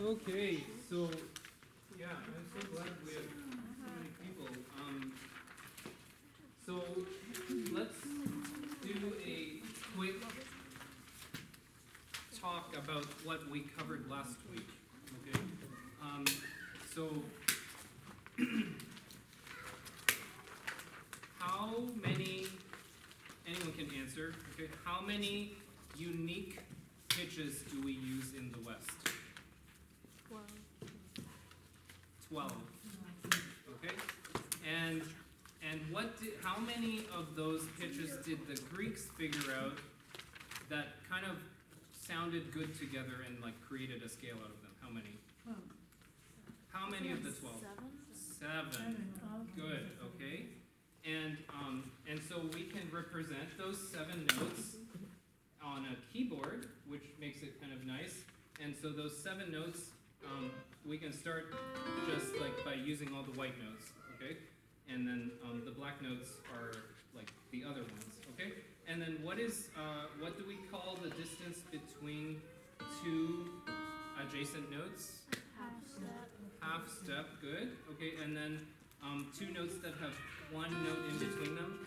Okay, so yeah, I'm so glad we have so many people. So let's do a quick talk about what we covered last week. Okay, so how many? Anyone can answer. Okay, how many unique pitches do we use in the West? 12. Okay? And how many of those pitches did the Greeks figure out that kind of sounded good together and like created a scale out of them? How many? How many of the 12? 7. Good, okay. And so we can represent those 7 notes on a keyboard, which makes it kind of nice. And so those 7 notes, we can start just like by using all the white notes, okay? And then the black notes are like the other ones, okay? And then what do we call the distance between 2 adjacent notes? Half step. Half step, good. Okay, and then 2 notes that have 1 note in between them?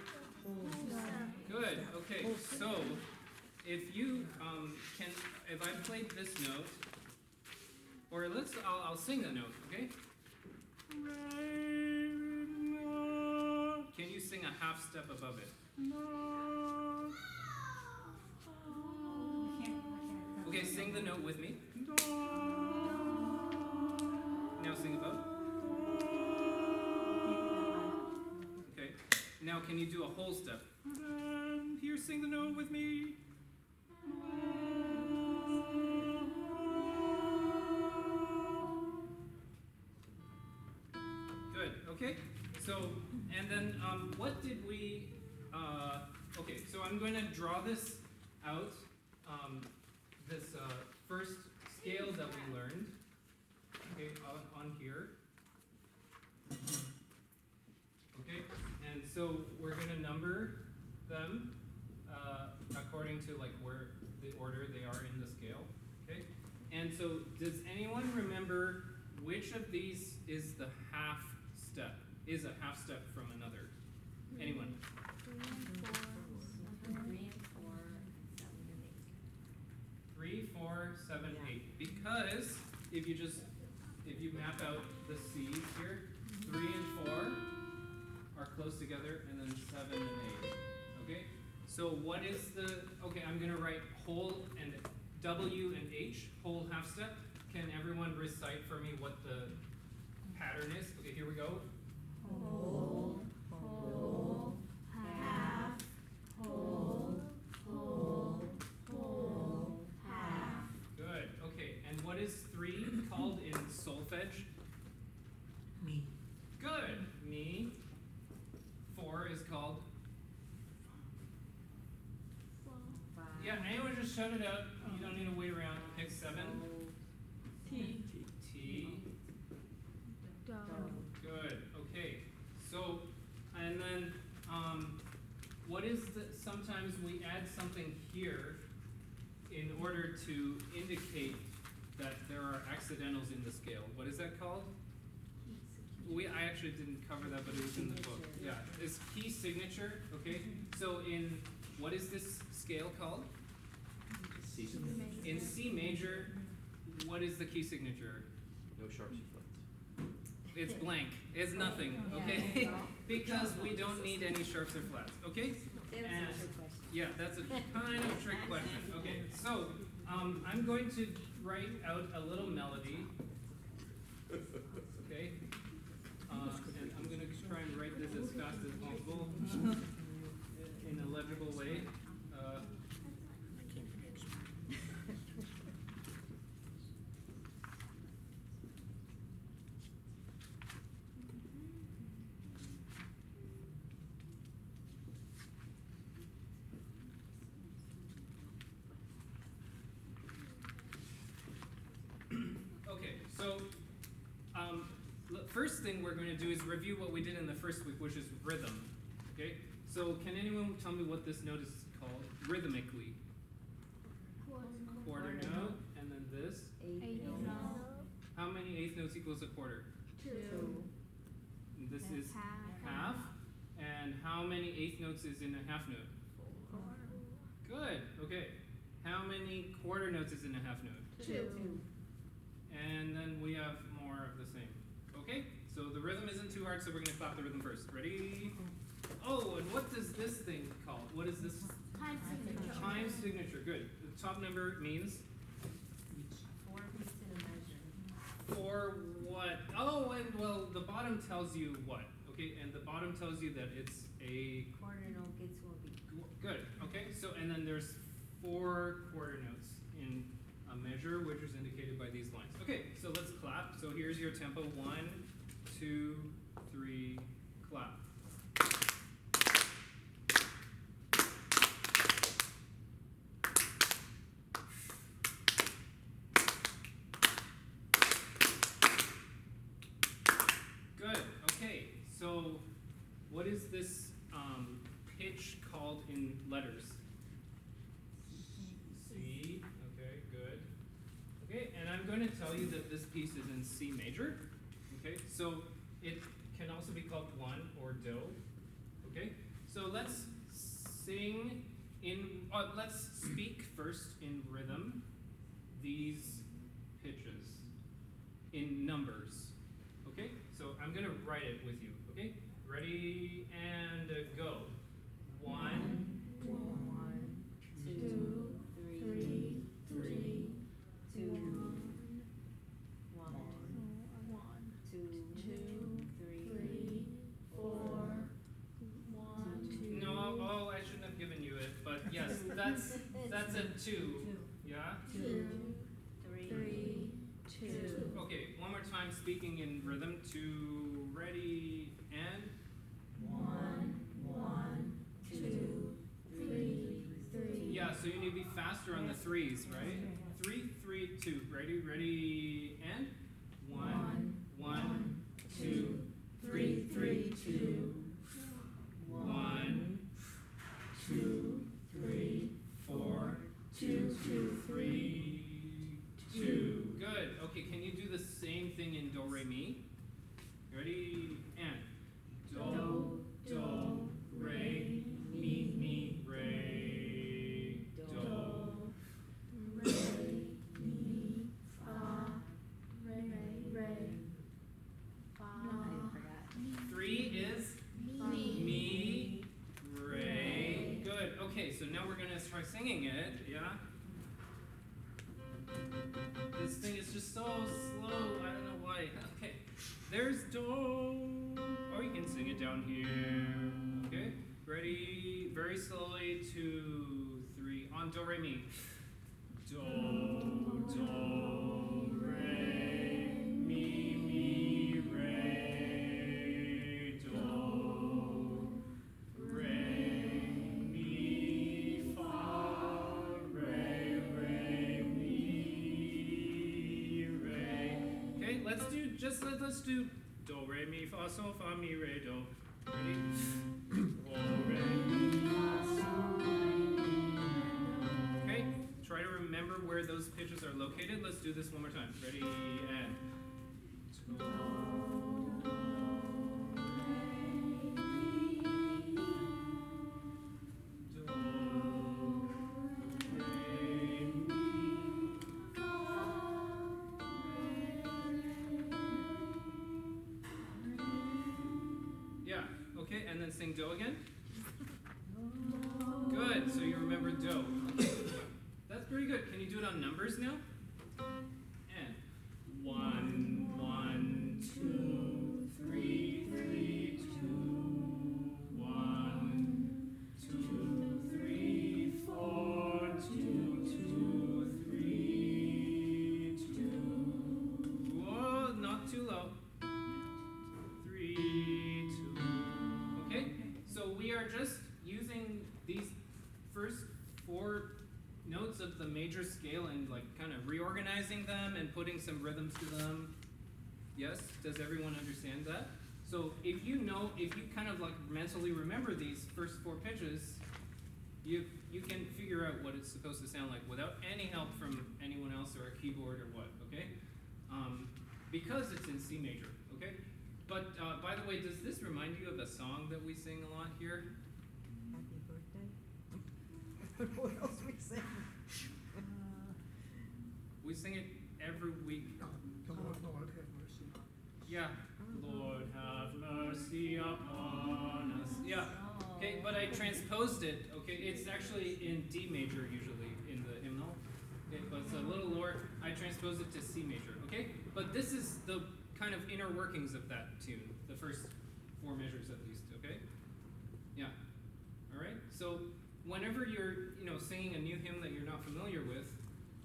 Good, okay, so if you if I played this note, or I'll sing a note, okay? Can you sing a half step above it? Okay, sing the note with me. Now sing above. Okay, now can you do a whole step? Here, sing the note with me. Good, okay? So, and then what did we, okay, so I'm going to draw this out, this first scale that we learned, okay, on here. Okay, and so we're going to number them according to like where the order they are in the scale, okay? And so does anyone remember which of these is the half step, is a half step from another? Anyone? 3, 4, 7, 8. Because if you map out the C's here, 3 and 4 are close together, and then 7 and 8. Okay? So what is okay, I'm gonna write whole and W and H, whole half step. Can everyone recite for me what the pattern is? Okay, here we go. Whole, whole, half, whole, whole, whole, half. Good, okay, and what is 3 called in solfege? Me. Good, mi. 4 is called? Yeah, anyone just shout it out. You don't need to wait around. Okay, 7. T. T. Do. Good. Okay. So, and then, what is sometimes we add something here in order to indicate that there are accidentals in the scale. What is that called? I actually didn't cover that, but it was in the book. Yeah, it's key signature. Okay. So what is this scale called? C. In C major, what is the key signature? No sharps or flats. It's blank. It's nothing, okay? Because we don't need any sharps or flats, okay? And yeah, that's a kind of trick question. Okay, so I'm going to write out a little melody. Okay? And I'm going to try and write this as fast as possible in a legible way. So, first thing we're going to do is review what we did in the first week, which is rhythm. Okay? So, can anyone tell me what this note is called rhythmically? Quarter note, and then this? Eighth note. eighth notes equals a quarter? 2. This is half. half. And how many eighth notes is in a half note? 4. Good, okay. How many quarter notes is in a half note? 2. And then we have more of the same. Okay, so the rhythm isn't too hard, so we're gonna clap the rhythm first. Ready? Oh, and what does this thing called? What is this? Time signature. Time signature, good. The top number means 4 beats in a measure. for what? Oh, and well, the bottom tells you what? Okay, and the bottom tells you that it's a Quarter note gets 1 beat. good. Okay, so and then there's 4 quarter notes in a measure, which is indicated by these lines. Okay, so let's clap. So here's your tempo: 1, 2, 3, clap. Good. Okay. So, what is this pitch called in letters? C. Okay. Good. Okay. And I'm going to tell you that this piece is in C major. Okay. So it can also be called 1 or do. Okay. So let's sing in. Let's speak first in rhythm. These pitches in numbers. Okay, so I'm gonna write it with you. Okay, ready and go. 1, 1, 2, 3, 3, 2, 1, 1, 2, 3, 4, 1, 2. No, oh, I shouldn't have given you it, but yes, that's a 2. Yeah. 2, 3, 3, 2. Okay, one more time, speaking in rhythm. 2, ready and 1, 2, 3. yeah. So you need to be faster on the 3s, right? 3, 3, 2. Ready and 1, 1, 2, 3, 3, 2. 1, 2, 3, 4, 2, 2, 3, 2. Good. Okay, can you do the same thing in do, re, mi? Ready and do, do, re, mi, mi, re, do. Re, mi, fa, re, I la, forgot. 3 is mi. mi, re. Good. Okay, so now we're gonna try singing it. Yeah. This thing is just so slow. I don't know why. Okay. There's do. Or you can sing it down here. Okay. Ready? Very slowly. 2, 3. On do, re, mi. Do, do, re, mi, mi, re, do, re, mi, fa, re, mi, re. Okay, let's do do, re, mi, fa, sol, fa, mi, re, do. Ready? Do, re, mi, fa, sol, okay, try to remember where those pitches are located. Let's do this one more time. Ready and do, re, mi, yeah, okay, and then sing do again. Good, so you remember do. Okay. That's pretty good. Can you do it on numbers now? And 1, 1, 2, 3, 3, 2, 1, 2, 3, 4, 2, 2, 3, 2. Whoa, not too low. 3, 2. Okay, so we are just using these first 4 notes of the major scale and like kind of reorganizing them and putting some rhythms to them. Yes? Does everyone understand that? So if you kind of like mentally remember these first 4 pitches, you can figure out what it's supposed to sound like without any help from anyone else or a keyboard or what, okay? because it's in C major, okay? But by the way, does this remind you of a song that we sing a lot here? Happy birthday. What else we sing? We sing it every week. The Lord have mercy. Yeah. Lord have mercy upon us. Yeah. Okay, but I transposed it. Okay, it's actually in D major usually in the hymnal. Okay, but it's a little lower. I transposed it to C major. Okay, but this is the kind of inner workings of that tune. The first 4 measures at least. Okay. Yeah. All right. So whenever you're singing a new hymn that you're not familiar with,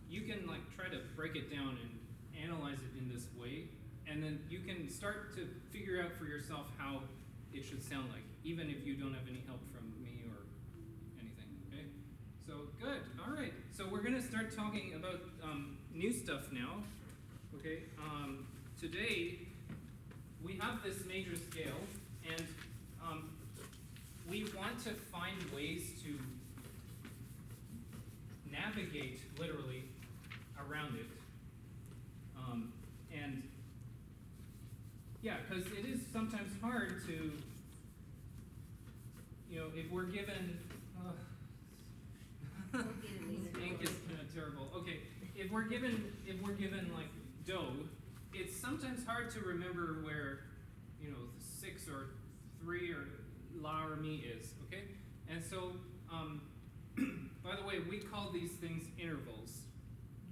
you can like try to break it down and analyze it in this way, and then you can start to figure out for yourself how it should sound like, even if you don't have any help from me or anything, okay? So, good, all right. So we're gonna start talking about new stuff now, okay? Today, we have this major scale, and we want to find ways to navigate, literally, around it. And yeah, because it is sometimes hard to, if we're given, ink is kind of terrible. Okay, if we're given like do, it's sometimes hard to remember where, 6 or 3 or la or mi is. Okay, and so by the way, we call these things intervals.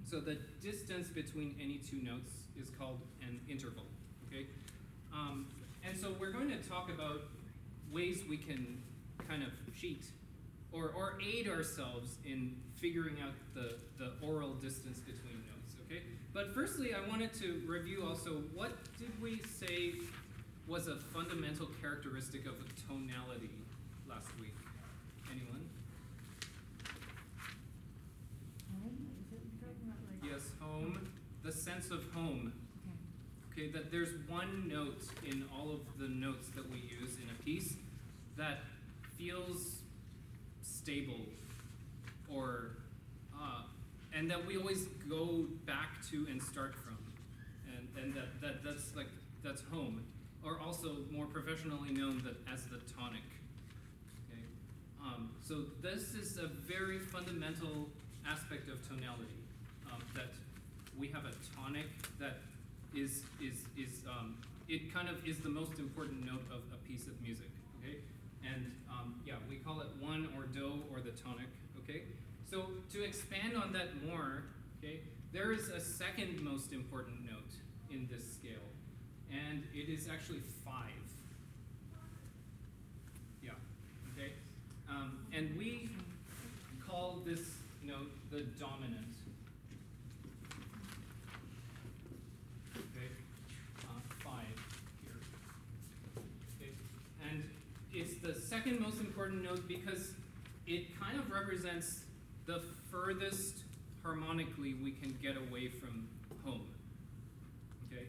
So the distance between any 2 notes is called an interval, okay? And so we're going to talk about ways we can kind of cheat or aid ourselves in figuring out the oral distance between notes, okay? But firstly, I wanted to review also, what did we say was a fundamental characteristic of a tonality last week? Anyone? Yes, home, the sense of home. Okay, that there's one note in all of the notes that we use in a piece that feels stable, or and that we always go back to and start from, and that's home, or also more professionally known as the tonic. Okay, so this is a very fundamental aspect of tonality. That we have a tonic that is it kind of is the most important note of a piece of music, okay? And yeah, we call it one or do or the tonic, okay? So to expand on that more, okay, there is a second most important note in this scale, and it is actually 5. Yeah, okay? And we call this note the dominant. It's the second most important note because it kind of represents the furthest harmonically we can get away from home. Okay,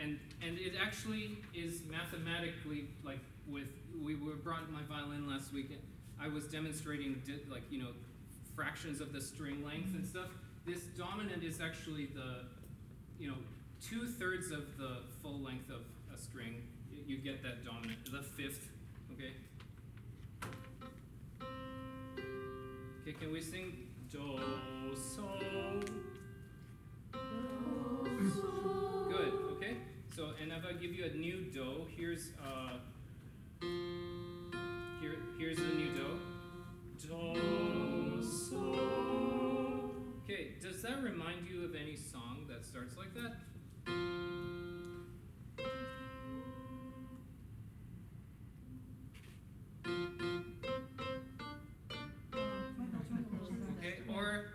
and it actually is mathematically like we brought my violin last week. I was demonstrating fractions of the string length and stuff. This dominant is actually the 2/3 of the full length of a string. You get that dominant, the 5th, okay? Okay, can we sing do, so? Good, okay? So, and if I give you a new do, here's the new do. Do, so. Okay, does that remind you of any song that starts like that? Okay, or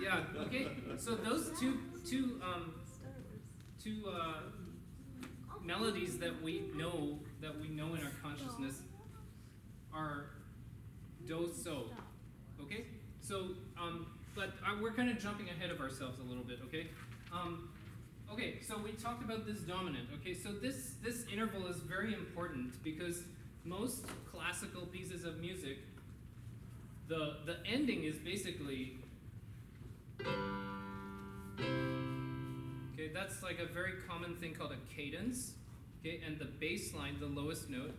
yeah, okay. So those two melodies that we know in our consciousness are do so. Okay? So but we're kind of jumping ahead of ourselves a little bit, okay? Okay, so we talked about this dominant. Okay, so this interval is very important because most classical pieces of music, the ending is basically, okay, that's like a very common thing called a cadence, okay, and the bass line, the lowest note,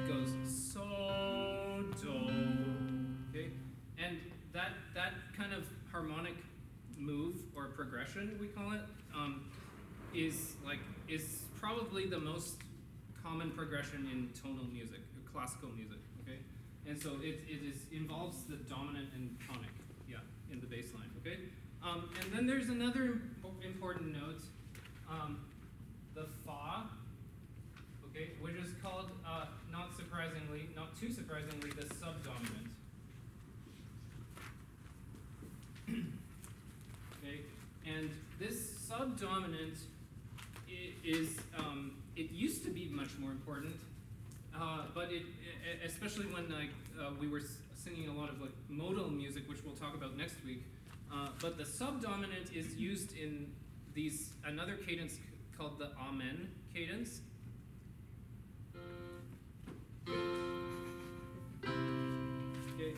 goes so, do, okay, and that kind of harmonic move or progression, we call it, is probably the most common progression in tonal music, classical music, okay? And so it involves the dominant and tonic, yeah, in the bass line, okay? And then there's another important note, the fa, okay, which is called, not too surprisingly, the subdominant. Okay, and this subdominant is, it used to be much more important, but especially when we were singing a lot of like modal music, which we'll talk about next week. But the subdominant is used in another cadence called the amen cadence. Okay.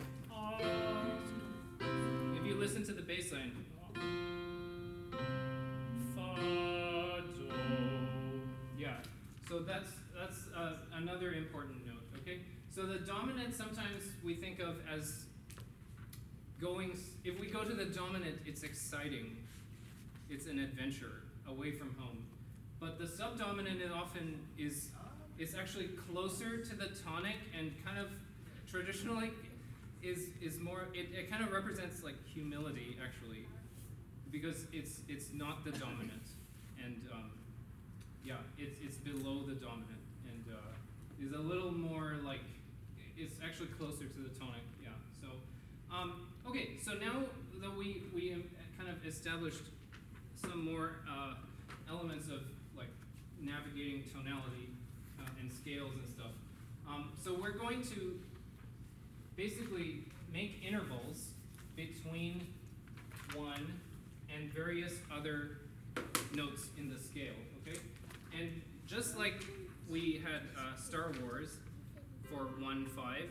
If you listen to the bass line, fa, do, yeah. So that's another important note. Okay. So the dominant sometimes we think of as going. If we go to the dominant, it's exciting. It's an adventure away from home. But the subdominant is actually closer to the tonic and kind of traditionally is more, it kind of represents like humility actually, because it's not the dominant, and yeah, it's below the dominant, and is a little more like, it's actually closer to the tonic, yeah. So okay, so now that we kind of established some more elements of like navigating tonality and scales and stuff. So we're going to basically make intervals between one and various other notes in the scale, okay? And just like we had Star Wars for 1-5,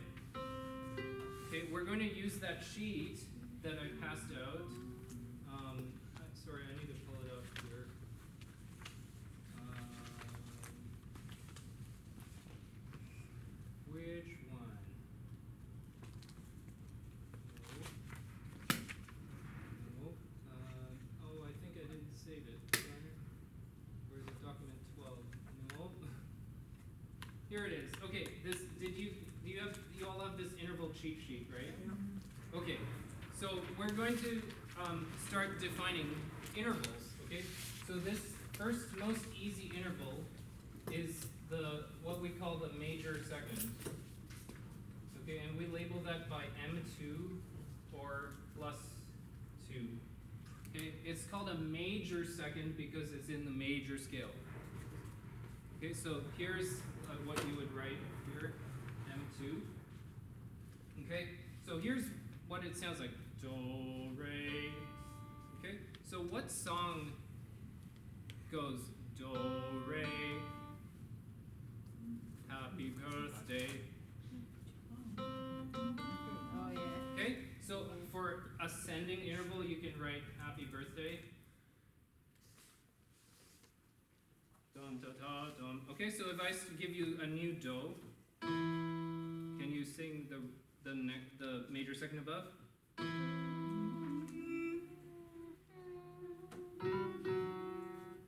okay, we're going to use that sheet that I passed out. Sorry, I need to pull it up here. Which one? No. Oh, I think I didn't save it. Where's the document 12? No. Here it is. Okay, you all have this interval cheat sheet, right? Yeah. Okay, so we're going to start defining intervals, okay? So this first most easy interval is what we call the major second. Okay, and we label that by M2 or +2. Okay, it's called a major second because it's in the major scale. Okay, so here's what you would write here, M2. Okay, so here's what it sounds like. Do, re. Okay, so what song goes do, re, happy birthday? Oh, yeah. Okay, so for ascending interval, you can write happy birthday. Dum, da, da, dum. Okay, so if I give you a new do, can you sing the major second above?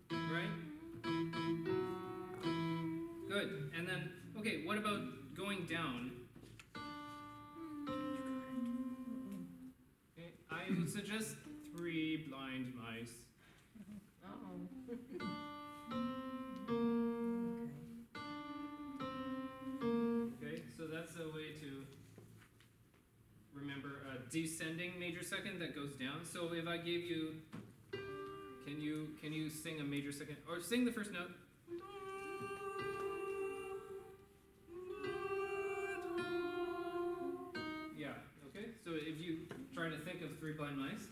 Right? Good. And then, okay, what about going down? Okay, I would suggest 3 blind mice. Uh-oh. Okay, so that's a way to remember a descending major second that goes down. So if I gave you, can you sing a major second, or sing the first note? Yeah, okay, so if you try to think of 3 blind mice,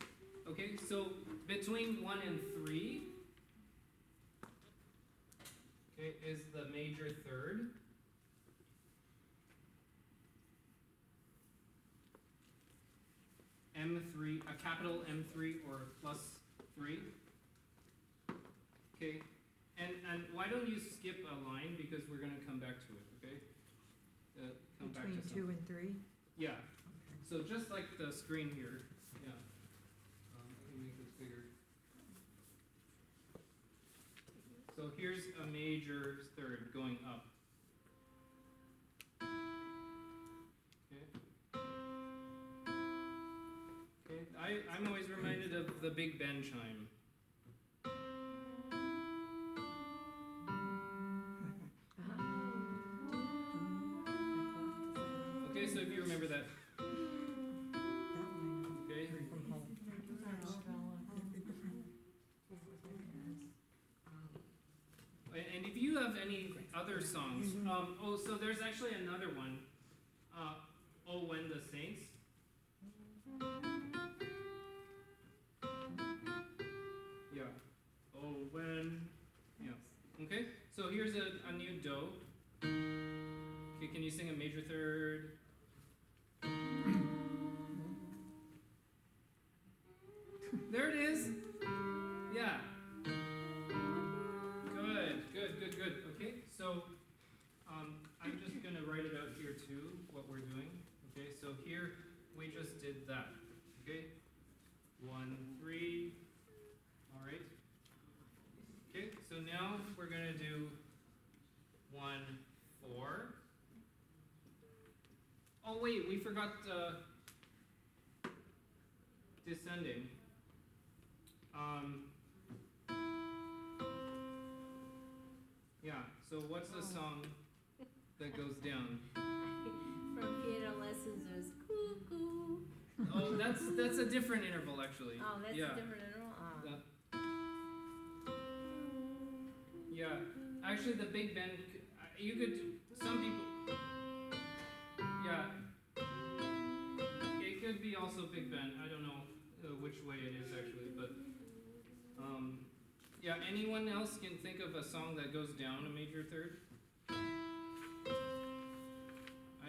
okay, so between 1 and 3, okay, is the major third, a capital M3 or +3. Okay, and why don't you skip a line because we're gonna come back to it, okay? Come back Between to 2 and 3? Yeah, so just like the screen here, yeah. Let me make this bigger. So here's a major third going up. Okay, I'm always reminded of the Big Ben chime. Okay, so if you remember that, okay? From home. And if you have any other songs, oh, so there's actually another one. Oh, When the Saints. Yeah. Oh, when. Yeah. Okay. So here's a new do. Okay. Can you sing a major third? There it is. Yeah. Good. Okay, so I'm just gonna write it out here too, what we're doing. Okay, so here we just did that. Okay, 1, 3. All right. Okay, so now we're gonna do 1, 4. Oh wait, we forgot descending. Yeah, so what's the song that goes down? From piano lessons, there's cuckoo. Oh, that's a different interval actually. Oh, that's yeah. a different interval? Oh. Yeah, actually the Big Ben, you could, some people, yeah, it could be also Big Ben, I don't know which way it is actually, but, yeah, anyone else can think of a song that goes down a major third? I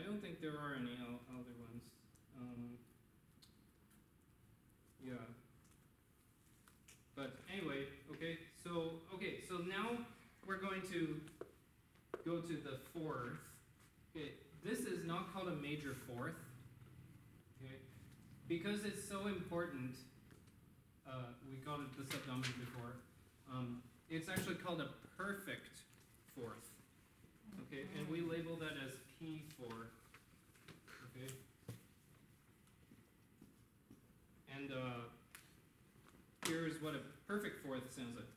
don't think there are any other ones. Yeah. But anyway, okay, so now we're going to go to the fourth. Okay, this is not called a major fourth. Okay, because it's so important. We called it the subdominant before. It's actually called a perfect fourth. Okay, and we label that as P4. Okay. And here's what a perfect fourth sounds like.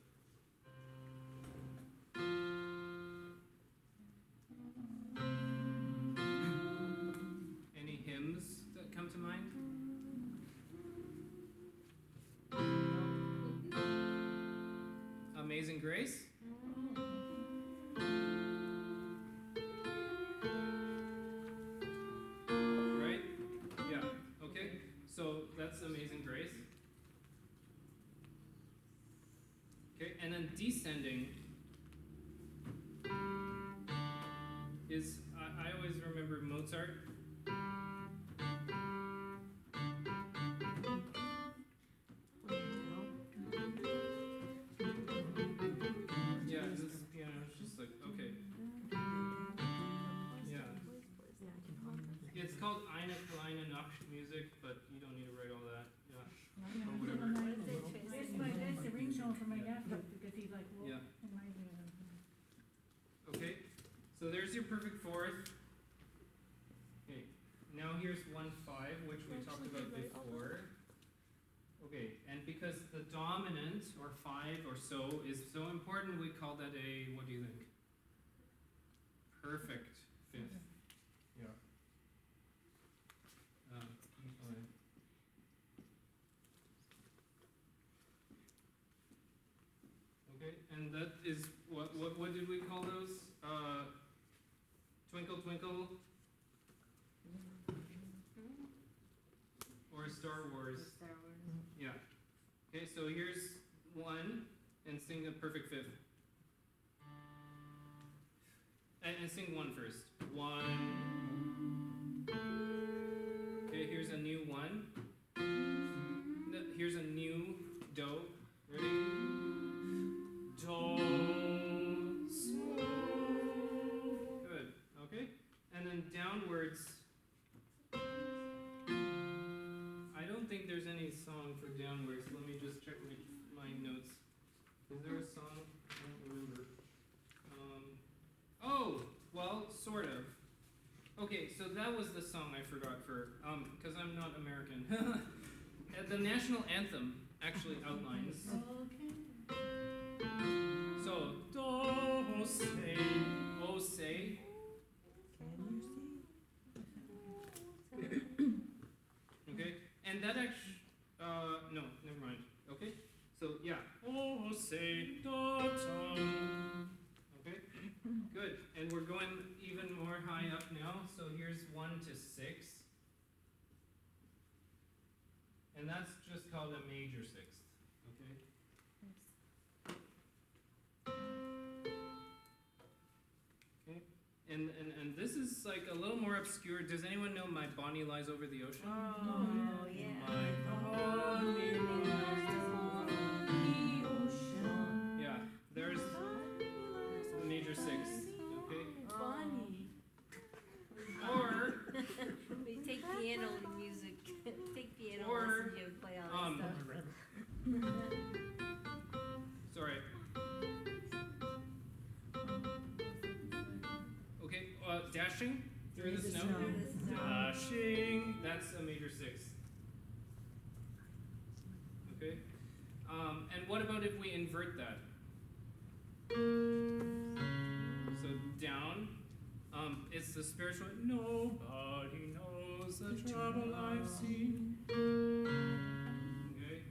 Any hymns that come to mind? Amazing Grace? Right? Yeah. Okay. So that's Amazing Grace. Okay, and then descending is, I always remember Mozart. Yeah, this piano is just like, okay. Yeah. It's called Eine kleine Nachtmusik, but you don't need to write all that. Yeah. Or whatever. What is it, Tracy? That's the ringtone for my nephew, because he's like, well, Yeah. reminds me of him. Okay, so there's your perfect fourth. Okay, now here's 1/5, which we talked about before. Okay, and because the dominant, or 5 or so, is so important, we call that a, what do you think? Perfect fifth. Yeah. E5. Okay, and that is, what did we call those? Twinkle Twinkle? Or Star Wars? Star Wars. Yeah. Okay, so here's 1, and sing a perfect fifth. And sing 1 first. 1. Okay, here's a new 1. downwards. Let me just check my notes. Is there a song? I don't remember. Oh, well, sort of. Okay, so that was the song I forgot for, because I'm not American. The national anthem actually outlines. So, do, say, oh, say. Okay, and that actually, no, never mind. Okay, so yeah. Oh, say, da, da. Okay, good. And we're going even more high up now. So here's 1 to 6. And that's just called a major sixth. Okay? Okay. And this is like a little more obscure. Does anyone know My Bonnie Lies Over the Ocean? Oh, yeah. My Bonnie Lies Over the Ocean. Yeah, there's the major sixth. Okay? Bonnie. Or We take piano music. Take piano Or, lessons, you play all that stuff. sorry. Okay, dashing through the snow. Dashing. That's a major sixth. Okay. And what about if we invert that? So down. It's the spiritual. Nobody knows the trouble I've seen. Okay.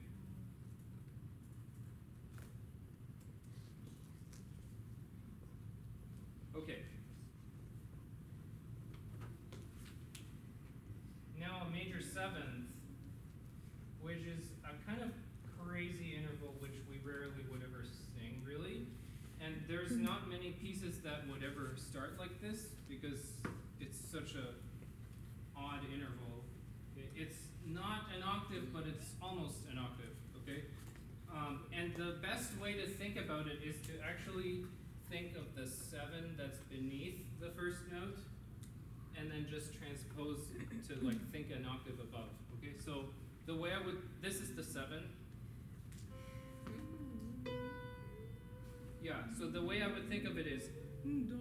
Okay. Now a major seventh, which is a kind of crazy interval which we rarely would ever sing, really. And there's not many pieces that would ever start like this because it's such a odd interval. It's not an octave, but it's almost an octave, okay? And the best way to think about it is to actually think of the 7 that's beneath the first note, and then just transpose to like think an octave above, okay? So the way I would, this is the 7. Yeah, so the way I would think of it is do,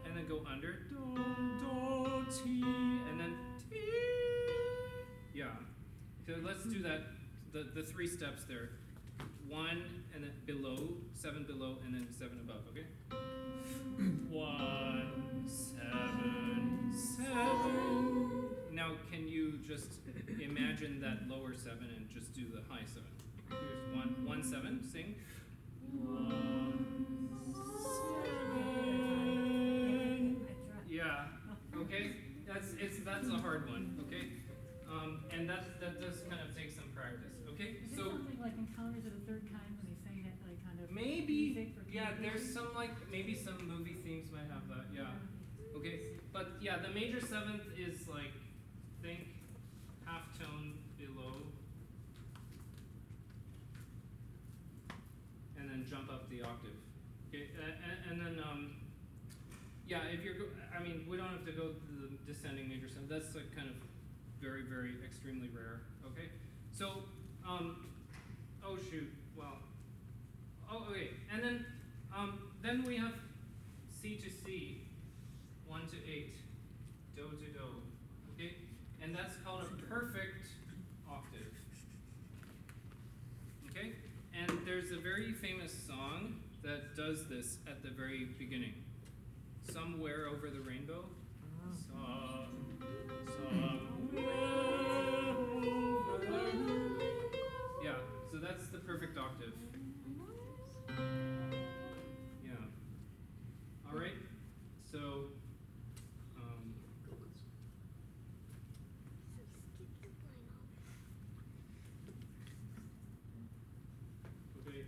and then go under, do, do, ti, and then ti. Yeah. So let's do that, the 3 steps there. 1, and then below, 7 below, and then 7 above, okay? 1, 7, 7. Now can you just imagine that lower 7 and just do the high 7? Here's 1, 7, sing. 1, 7. Yeah. Okay. That's a hard one. Okay. And that does kind of take some practice. Okay. Is it So something like Encounters of the Third Kind when they sang that like kind of maybe. music for Yeah. There's communication? some like maybe some movie themes might have that. Yeah. Okay. But yeah, the major 7th is like think half tone below. And then jump up the octave. Okay, and then, yeah, if you're, I mean, we don't have to go to the descending major 7. That's like kind of very, very extremely rare. Okay, so, oh shoot, well, oh okay, and then we have C to C, 1 to 8, do to do. Okay, and that's called a perfect octave. Okay. And there's a very famous song that does this at the very beginning. Somewhere over the rainbow. Somewhere over. Yeah, so that's the perfect octave. Yeah. All right. So, okay.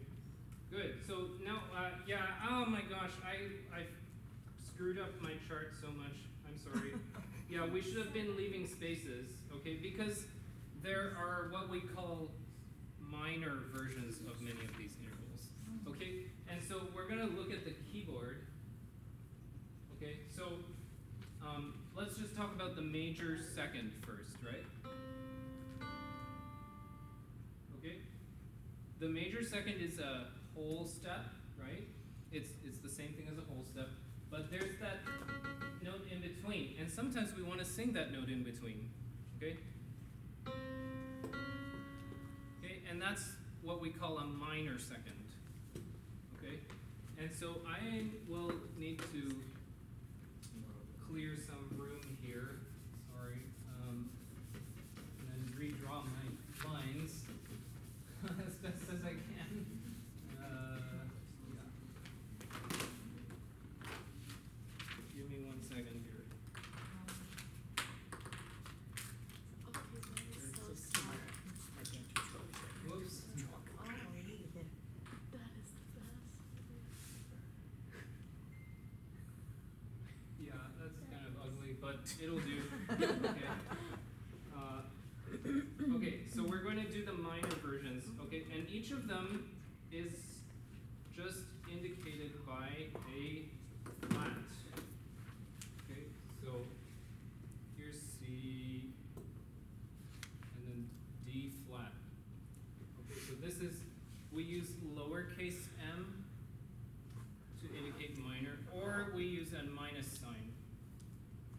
Good. So now, yeah. Oh my gosh, I screwed up my chart so much. I'm sorry. Yeah, we should have been leaving spaces, okay? Because there are what we call minor versions of many of these intervals, okay? And so we're gonna look at the keyboard, okay? So let's just talk about the major second first, right? the major second is a whole step, right? It's the same thing as a whole step, but there's that note in between, and sometimes we want to sing that note in between, okay? Okay, and that's what we call a minor second, okay? And so I will need to clear some room here, sorry, and then redraw my lines as best as I can. Yeah. Give me 1 second here. Whoops. Yeah, that's kind of ugly, but it'll do. Okay. Okay, so we're going to do the minor versions, okay, and each of them is just indicated by a flat. Okay, so here's C and then D flat. Okay, so this is, we use lowercase m to indicate minor, or we use a minus sign,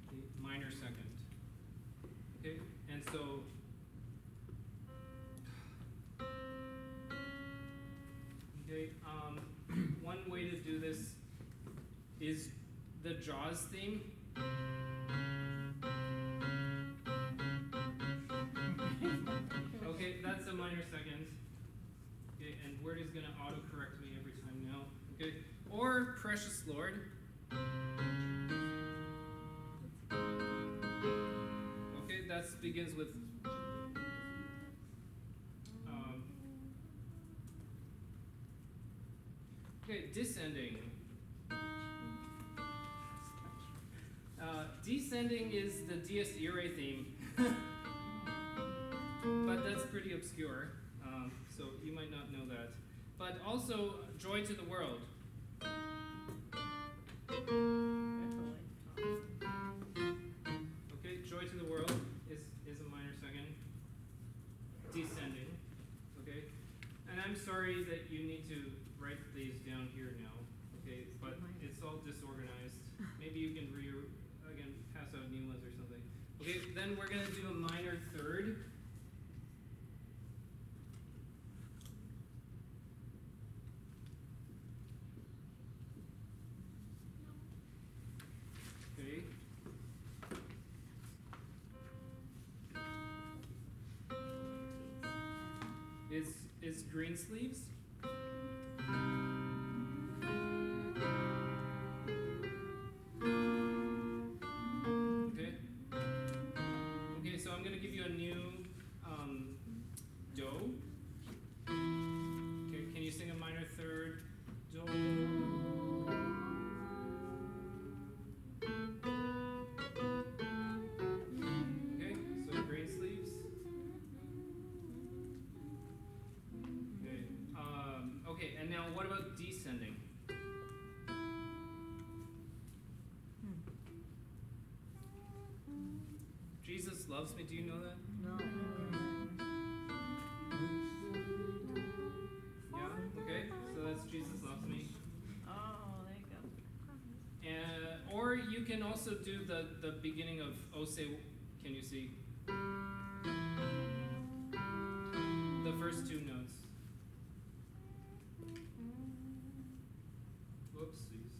okay, minor second. Okay, and so okay, one way to do this is the Jaws theme. Okay, that's a minor second. Okay, and Word is gonna autocorrect me every time now. Okay, or Precious Lord. Okay, that begins with okay, descending. Descending is the Dies Irae theme, but that's pretty obscure, so you might not know that. But also, Joy to the World. Okay, Joy to the World is a minor second. Descending. Okay, and I'm sorry that you need to write these down here now. Okay, but it's all disorganized. Maybe you can again pass out new ones or something. Okay, then we're gonna do a minor third. Okay. Is Greensleeves? Okay. Okay, so I'm gonna give you a new do. Okay, can you sing a minor third? Do. Okay, so Greensleeves. Okay. Okay, and now what about descending? Jesus loves me. Do you know that? No. Yeah. Okay. So that's Jesus loves me. Oh, there you go. Or you can also do the beginning of "Oh Say," can you see? The first two notes. Whoopsies.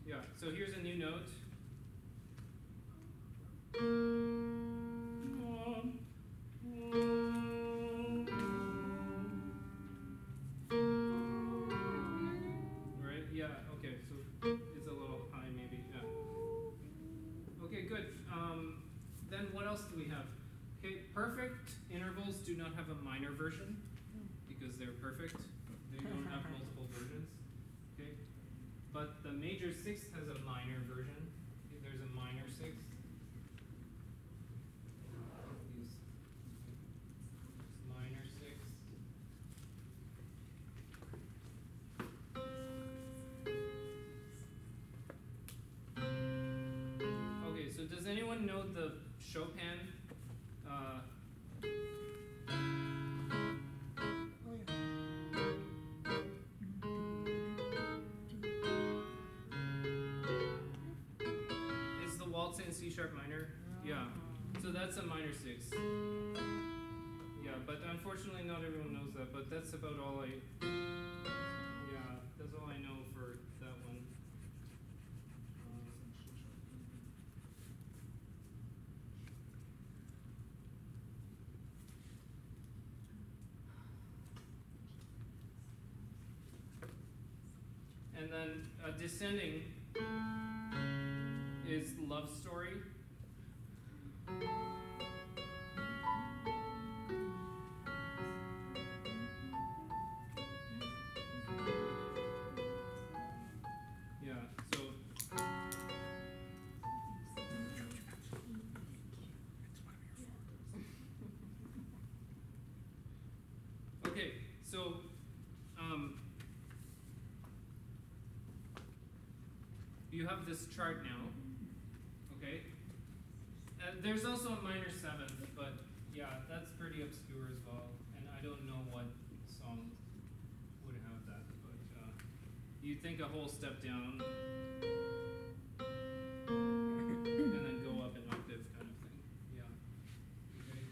Yeah, so here's a new note. Right, yeah, okay, so it's a little high maybe, yeah. Okay, good. Then what else do we have? Okay, perfect intervals do not have a minor version because they're perfect. They don't have multiple versions. Okay, but the major sixth has a minor version. Okay, there's a minor sixth. Minor sixth. Chopin. Oh, yeah. Is the waltz in C sharp minor? Yeah. So that's a minor 6. Yeah, but unfortunately not everyone knows that, but that's about all that's all I know for that one. And then descending is Love Story. Yeah, so okay, so you have this chart now, okay? There's also a minor 7th, but yeah, that's pretty obscure as well, and I don't know what song would have that, but you think a whole step down and then go up an octave kind of thing. Yeah. Okay.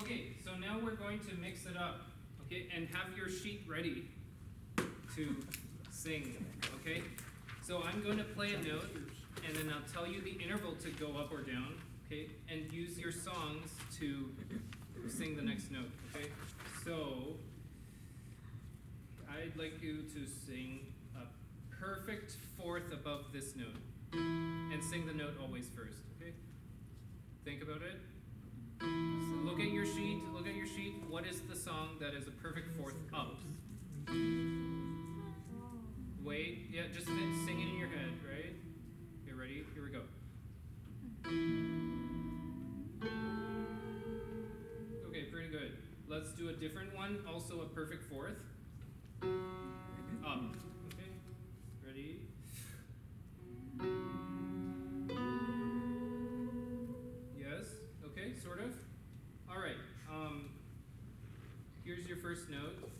Okay, so now we're going to mix it up, okay, and have your sheet ready to sing, okay? So I'm going to play a note, and then I'll tell you the interval to go up or down, okay? And use your songs to sing the next note, okay? So I'd like you to sing a perfect 4th above this note, and sing the note always first, okay? Think about it. So look at your sheet, What is the song that is a perfect 4th up? Wait, yeah, just sing it in your head, right? Okay, ready? Here we go. Okay, pretty good. Let's do a different one, also a perfect 4th. Up, okay? Ready? Yes, okay, sort of. All right, here's your first note.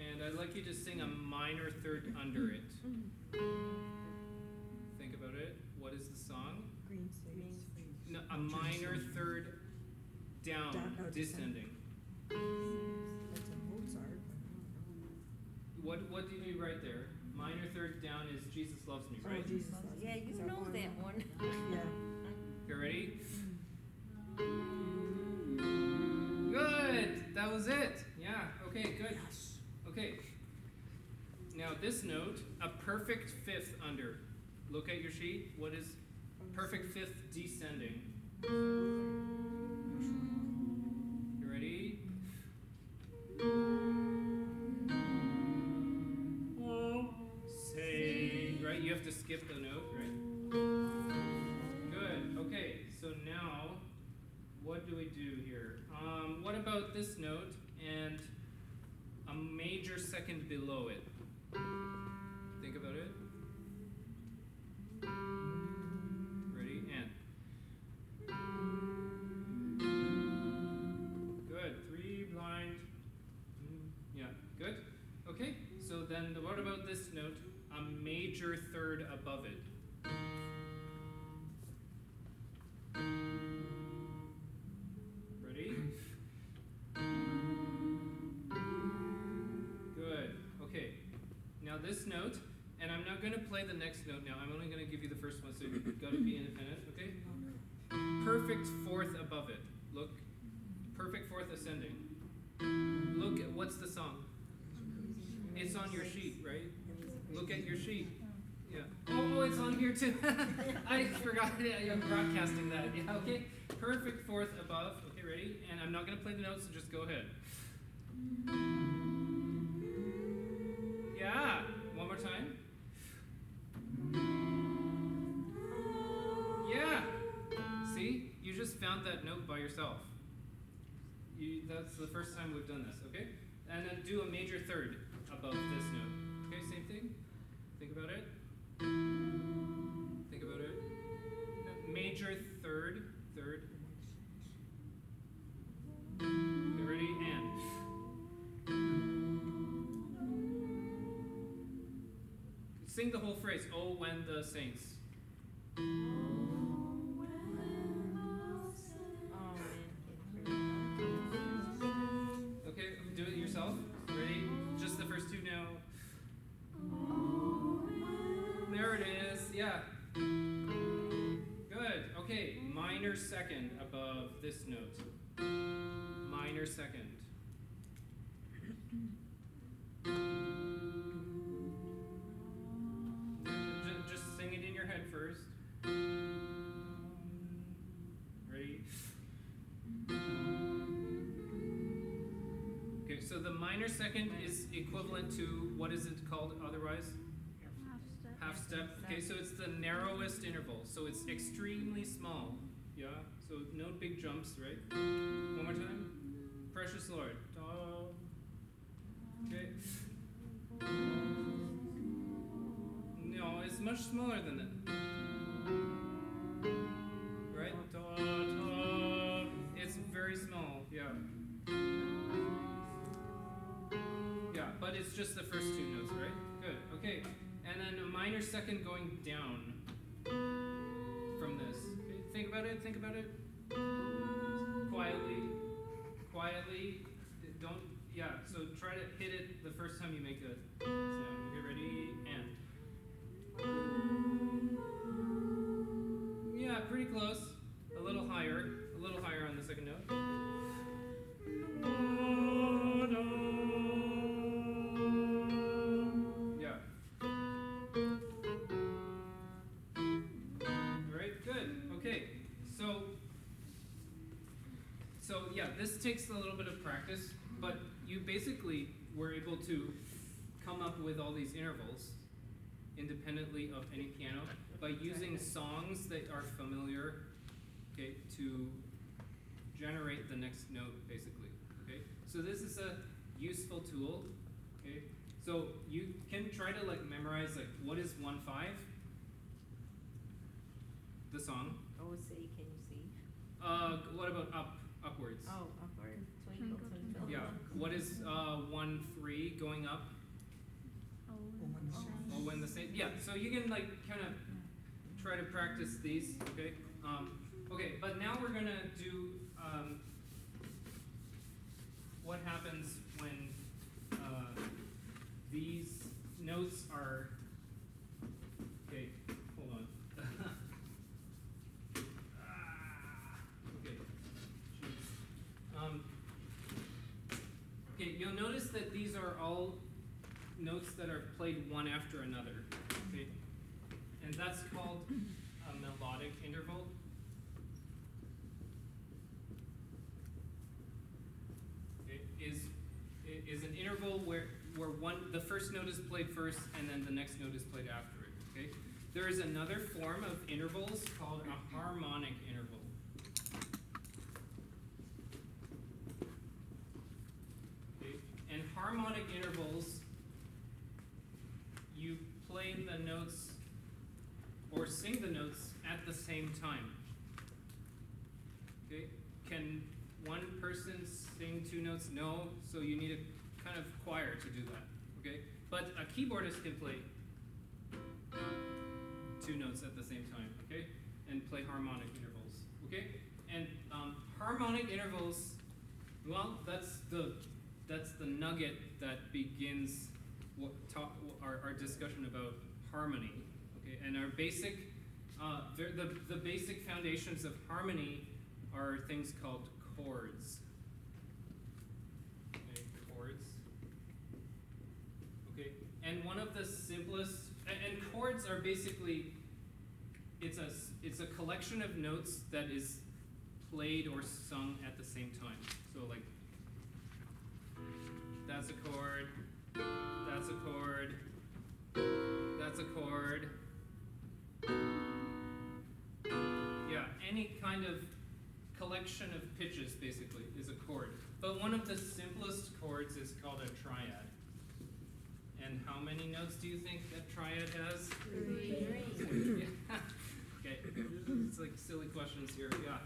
And I'd like you to sing a minor 3rd under it. Think about it. What is the song? Green States. No, a minor 3rd down, descending. That's a Mozart. What did you write there? Minor 3rd down is Jesus Loves Me, right? Oh, Jesus. Yeah, you know that one. Yeah. Okay, ready? Good! That was it! Yeah, okay, good. Okay. Now this note, a perfect 5th under. Look at your sheet. What is perfect 5th descending? You ready? Sing. Right? You have to skip the note, right? Good. Okay. So now, what do we do here? What about this note and a major 2nd below it? Think about it. Ready? And. Good. 3 blind. Yeah. Good. Okay. So then, what about this note? A major 3rd above it. Ready? Good. Okay. Now this note, and I'm not going to play the next note now. I'm only going to give you the first one, so you've got to be independent, okay? Perfect 4th above it. Look. Perfect 4th ascending. Look at, what's the song? It's on your sheet, right? Look at your sheet. Yeah. Oh, it's on here too. I forgot. I'm broadcasting that. Yeah, okay. Perfect 4th above. Okay, ready? And I'm not going to play the notes, so just go ahead. Yeah. One more time. Yeah. See? You just found that note by yourself. That's the first time we've done this, okay? And then do a major 3rd above this note. Okay, same thing? Think about it. Think about it. Major 3rd sing the whole phrase. Oh, when the saints. Oh man. Okay, do it yourself. Ready? Just the first two now. There it is. Yeah. Good. Okay, minor second above this note. Minor second. Just sing it in your head first. Ready? Okay, so the minor second is equivalent to, what is it called otherwise? Half step. Okay, so it's the narrowest interval. So it's extremely small. Yeah, so no big jumps, right? One more time. Precious Lord. Da. Okay. No, it's much smaller than that. Right? Da, da. It's very small. Yeah. Yeah, but it's just the first two notes, right? Good. Okay. And then a minor second going down from this. Okay, think about it, think about it. Quietly. Quietly. Don't, yeah, so try to hit it the first time you make a sound. Okay, ready? And. Yeah, pretty close. A little higher on the second note. So yeah, this takes a little bit of practice, but you basically were able to come up with all these intervals independently of any piano by using songs that are familiar, okay, to generate the next note, basically. Okay, so this is a useful tool. Okay, so you can try to like memorize like what is 1/5, the song. Oh, see, can you see? What about upwards? Oh, upward. Twinkle, twinkle. Yeah. What is 1/3 going up? Oh, when the same. Yeah. So you can like kind of try to practice these. Okay. Okay. But now we're gonna do what happens when these notes are. Okay. Hold on. Okay, you'll notice that these are all notes that are played one after another, okay? And that's called a melodic interval. It is an interval where the first note is played first and then the next note is played after it, okay? There is another form of intervals called a harmonic interval. And harmonic intervals, you play the notes or sing the notes at the same time. Okay? Can one person sing two notes? No, so you need a kind of choir to do that. Okay? But a keyboardist can play two notes at the same time. Okay? And play harmonic intervals. Okay? And harmonic intervals, well, that's the nugget that begins our discussion about harmony. Okay, and our basic, the basic foundations of harmony are things called chords. Okay, chords. Okay, and one of the simplest, and chords are basically, it's a collection of notes that is played or sung at the same time. So like. That's a chord, that's a chord, that's a chord. Yeah, any kind of collection of pitches basically is a chord. But one of the simplest chords is called a triad. And how many notes do you think a triad has? 3. Yeah. Okay, it's like silly questions here, yeah.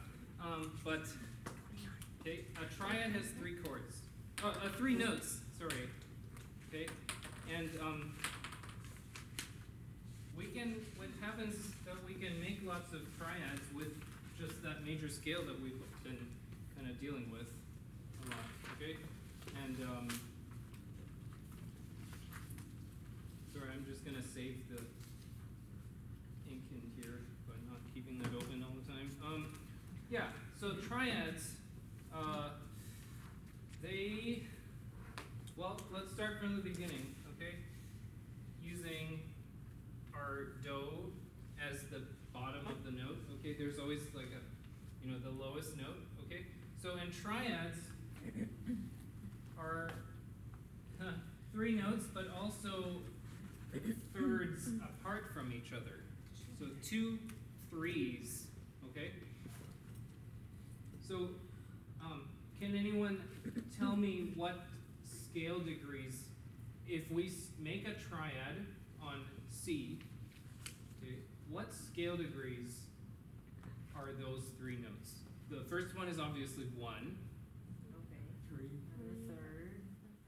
But, okay, a triad has 3 chords. 3 notes, sorry. Okay, and what happens that we can make lots of triads with just that major scale that we've been kind of dealing with a lot, okay? And, sorry, I'm just gonna save the ink in here by not keeping that open all the time. Yeah, so triads, well, let's start from the beginning, okay? Using our do as the bottom of the note, okay? There's always like the lowest note, okay? So in triads are three notes, but also thirds apart from each other. So 2 3s, okay? So, can anyone tell me what scale degrees, if we make a triad on C, okay, what scale degrees are those 3 notes? The first one is obviously 1. Okay. 3. And the third,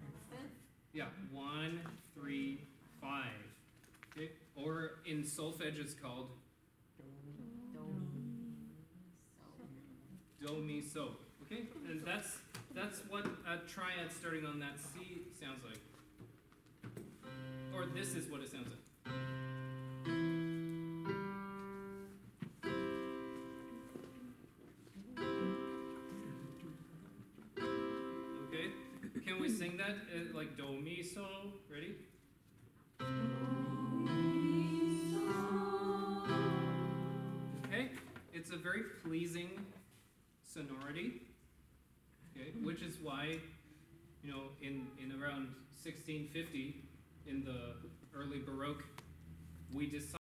and the fifth? Yeah, 1, 3, 5. Okay, or in solfege it's called do, mi, so. Okay, and that's what a triad starting on that C sounds like. Or this is what it sounds like. Okay, can we sing that like do, mi, so? Ready? Okay, it's a very pleasing sonority, okay, which is why, in around 1650, in the early Baroque, we decided